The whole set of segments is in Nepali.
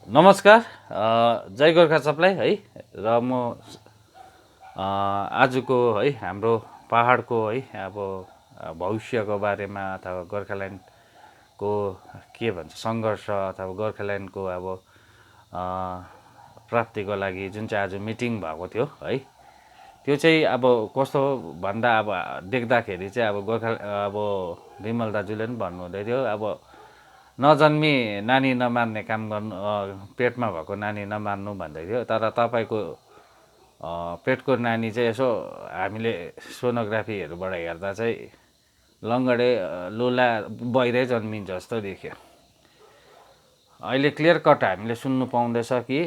नमस्कार। जय गोर्खा सबलाई है। र म आजको है हाम्रो पहाडको है अब भविष्यको बारेमा अथवा गोर्खाल्यान्डको के भन्छ सङ्घर्ष अथवा गोर्खाल्यान्डको अब प्राप्तिको लागि जुन चाहिँ आज मिटिङ भएको थियो है, त्यो चाहिँ अब कस्तो भन्दा अब देख्दाखेरि चाहिँ अब अब विमल दाजुले पनि भन्नुहुँदै थियो, अब नजन्मी नानी नमार्ने काम गर्नु, पेटमा भएको नानी नमार्नु भन्दै थियो। तर तपाईँको पेटको नानी चाहिँ यसो हामीले सोनोग्राफीहरूबाट हेर्दा चाहिँ लङ्गडे लुला बहिरै जन्मिन्छ जस्तो देखियो। अहिले क्लियर कट हामीले सुन्नु पाउँदैछ कि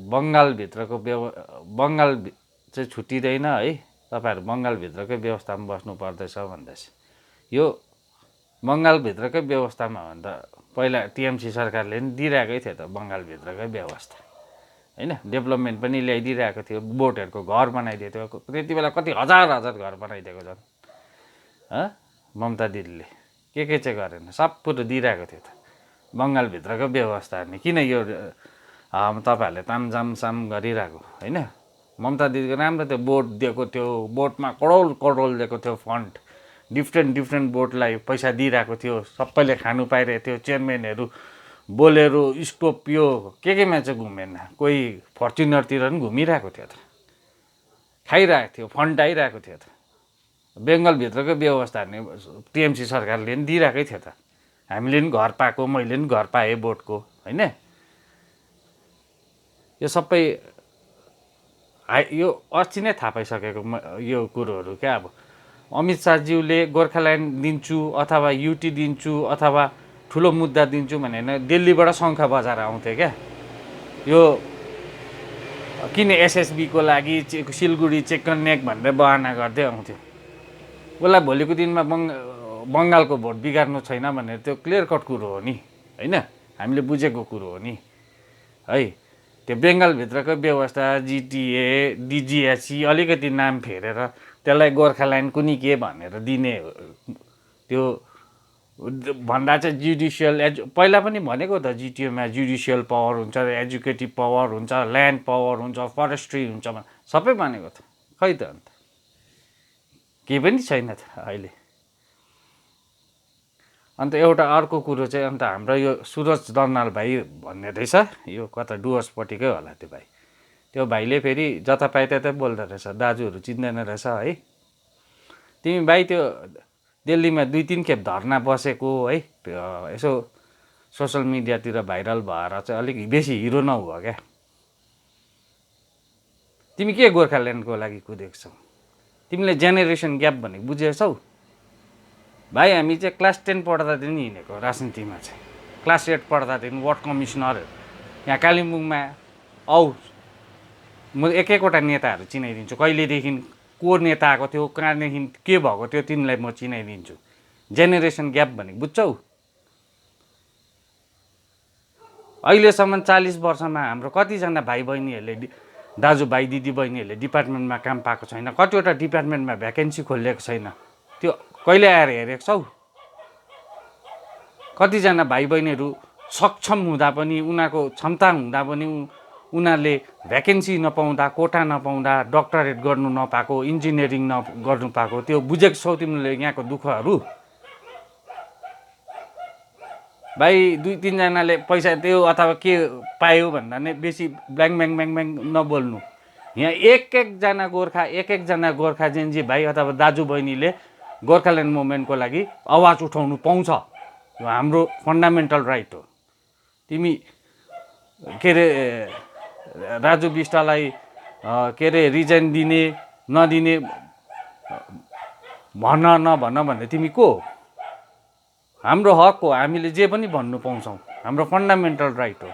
बङ्गालभित्रको बङ्गाल चाहिँ छुट्टिँदैन है, तपाईँहरू बङ्गालभित्रकै व्यवस्थामा बस्नु पर्दैछ भन्दैछ। यो बङ्गालभित्रकै व्यवस्थामा भन्दा पहिला टिएमसी सरकारले पनि दिइरहेकै थियो त बङ्गालभित्रकै व्यवस्था होइन, डेभलपमेन्ट पनि ल्याइदिइरहेको थियो, बोटहरूको घर बनाइदिएको थियो। त्यति बेला कति हजार हजार घर बनाइदिएको छन् ममता दिदीले, के चाहिँ गरेन, सब कुरो दिइरहेको थियो त। बङ्गालभित्रको व्यवस्था नि किन यो तपाईँहरूले तामझामसाम गरिरहेको होइन। ममता दिदीको राम्रो थियो, बोट दिएको थियो, बोटमा करोड करोड दिएको थियो फन्ड, डिफ्रेन्ट बोटलाई पैसा दिइरहेको थियो, सबैले खानु पाइरहेको थियो। चेयरम्यानहरू बोलेरो स्कोपियो केमा चाहिँ घुमेन, कोही फर्च्युनरतिर पनि घुमिरहेको थियो त, खाइरहेको थियो, फन्ड आइरहेको थियो त। बेङ्गलभित्रको व्यवस्था नि टिएमसी सरकारले पनि दिइरहेकै थियो त। हामीले पनि घर पाएको, मैले पनि घर पाएँ बोटको होइन। यो सबै यो अस्ति नै थाहा पाइसकेको यो कुरोहरू क्या। अब अमित शाहज्यूले गोर्खाल्यान्ड दिन्छु अथवा युटी दिन्छु अथवा ठुलो मुद्दा दिन्छु भनेर दिल्लीबाट शङ्ख बजाएर आउँथ्यो क्या। यो किन एसएसबीको लागि सिलगढी चिकन नेक भनेर बहाना गर्दै आउँथ्यो। उसलाई भोलिको दिनमा बङ्गालको भोट बिगार्नु छैन भनेर त्यो क्लियर कट कुरो हो नि होइन, हामीले बुझेको कुरो हो नि है। त्यो बेङ्गालभित्रको व्यवस्था जिटिए डिजिएससी अलिकति नाम फेरेर त्यसलाई गोर्खाल्यान्ड कुनी के भनेर दिने, त्यो भन्दा चाहिँ जुडिसियल पहिला पनि भनेको त, जिटिएमा जुडिसियल पावर हुन्छ, एजुकेटिभ पावर हुन्छ, ल्यान्ड पावर हुन्छ, फरेस्ट्री हुन्छ, सबै भनेको त। खै त अन्त केही पनि छैन त अहिले। अन्त एउटा अर्को कुरो चाहिँ अन्त हाम्रो यो सुरज दर्नाल भाइ भन्ने रहेछ, यो कता डुवर्सपट्टिकै होला त्यो भाइ। त्यो भाइले फेरि जता पाए त्यतै बोल्दो रहेछ, दाजुहरू चिन्दैन रहेछ है। तिमी भाइ त्यो दिल्लीमा 2-3 खेप धर्ना बसेको है, यसो सोसल मिडियातिर भाइरल भएर चाहिँ अलिक बेसी हिरो नहुँ क्या। तिमी के गोर्खाल्यान्डको लागि कुदेको छौ? तिमीले जेनेरेसन ग्याप भनेको बुझेछौ? भाइ हामी चाहिँ क्लास 10 पढ्दादेखि हिँडेको राजनीतिमा चाहिँ, क्लास 8 पढ्दादेखि वार्ड कमिसनर यहाँ कालिम्पोङमा औ म एक-एकवटा नेताहरू चिनाइदिन्छु, कहिलेदेखि को नेता आएको थियो, कहाँदेखि के भएको थियो, तिमीलाई म चिनाइदिन्छु। जेनेरेसन ग्याप भनेको बुझ्छौ? अहिलेसम्म 40 वर्षमा हाम्रो कतिजना भाइ बहिनीहरूले, दाजुभाइ दिदी बहिनीहरूले डिपार्टमेन्टमा काम पाएको छैन, कतिवटा डिपार्टमेन्टमा भ्याकेन्सी खोलिएको छैन, त्यो कहिले आएर हेरेको छौ? कतिजना भाइ बहिनीहरू सक्षम हुँदा पनि, उनीहरूको क्षमता हुँदा पनि उनीहरूले भ्याकेन्सी नपाउँदा, कोटा नपाउँदा, डक्टरेट गर्नु नपाएको, इन्जिनियरिङ गर्नु पाएको, त्यो बुझेको छौ तिमीले यहाँको दुःखहरू? भाइ 2-3 जनाले पैसा दियो अथवा के पायो भन्दा नै बेसी ब्याङ ब्याङ ब्याङ ब्याङ नबोल्नु। यहाँ एक-एकजना गोर्खा जेन्जी भाइ अथवा दाजुबहिनीले गोर्खाल्यान्ड मुभमेन्टको लागि आवाज उठाउनु पाउँछ। यो हाम्रो फन्डामेन्टल राइट हो। तिमी के अरे राजु बिष्टलाई के अरे रिजाइन दिने नदिने भन नभन भन्ने तिमी को? हाम्रो हक हो, हामीले जे पनि भन्नु पाउँछौँ, हाम्रो फन्डामेन्टल राइट हो।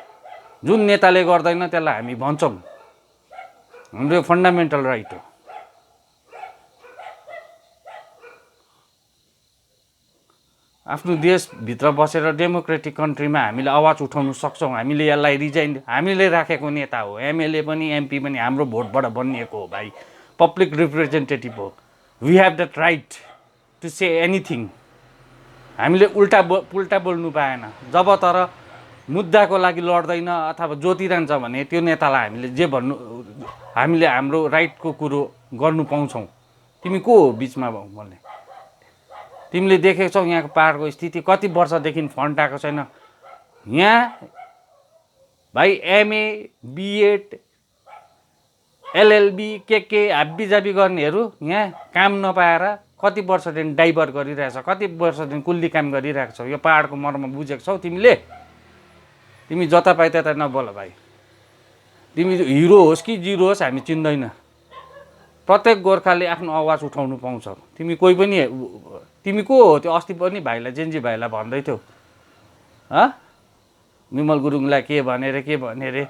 जुन नेताले गर्दैन त्यसलाई हामी भन्छौँ, हाम्रो फन्डामेन्टल राइट हो। आफ्नो देशभित्र बसेर डेमोक्रेटिक कन्ट्रीमा हामीले आवाज उठाउन सक्छौँ। हामीले यसलाई रिजाइन, हामीले राखेको नेता हो, एमएलए पनि एमपी पनि हाम्रो भोटबाट बनिएको हो भाइ, पब्लिक रिप्रेजेन्टेटिभ हो। We have that right to say anything. हामीले उल्टा बोल्नु पाएन। जब तर मुद्दाको लागि लड्दैन अथवा जोतिरहन्छ भने त्यो नेतालाई हामीले जे भन्नु हामीले हाम्रो राइटको कुरो गर्नु पाउँछौँ। तिमी को हो बिचमा बोल्ने? तिमीले देखेको छौ यहाँको पाहाडको स्थिति, कति वर्षदेखि फन्ड आएको छैन। यहाँ भाइ एमए बिएड एलएलबी के हाब्बीजाबी गर्नेहरू यहाँ काम नपाएर कति वर्षदेखि डाइभर गरिरहेछ, कति वर्षदेखि कुल्ली काम गरिरहेको छौ। यो पाहाडको मर्म बुझेको छौ तिमीले? तिमी जतापाइ त्यता नबोल भाइ। तिमी हिरो होस् कि जिरो होस् हामी चिन्दैन। प्रत्येक गोर्खाले आफ्नो आवाज उठाउनु पाउँछ। तिमी कोही पनि, तिमी को हो? त्यो अस्ति पनि भाइलाई जेन्जी भाइलाई भन्दै थियौ विमल गुरुङलाई के भने रे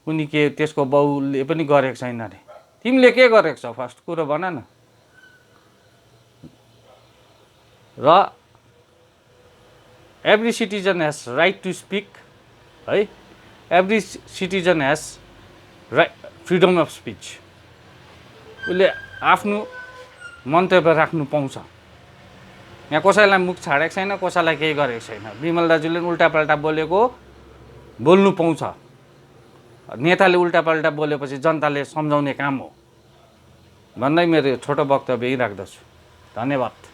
उनी के त्यसको बाउले पनि गरेको छैन अरे। तिमीले के गरेको छौ फर्स्ट कुरो भन न। र every citizen has right to speak है। Every citizen has freedom of speech. उसले आफ्नो मन्तव्य राख्नु पाउँछ। यहाँ कसैलाई मुख छाडेको छैन, कसैलाई केही गरेको छैन। विमल दाजुले उल्टापाल्टा बोलेको बोल्नु पाउँछ। नेताले उल्टापाल्टा बोलेपछि जनताले सम्झाउने काम हो भन्दै मेरो छोटो वक्तव्य यही राख्दछु। धन्यवाद।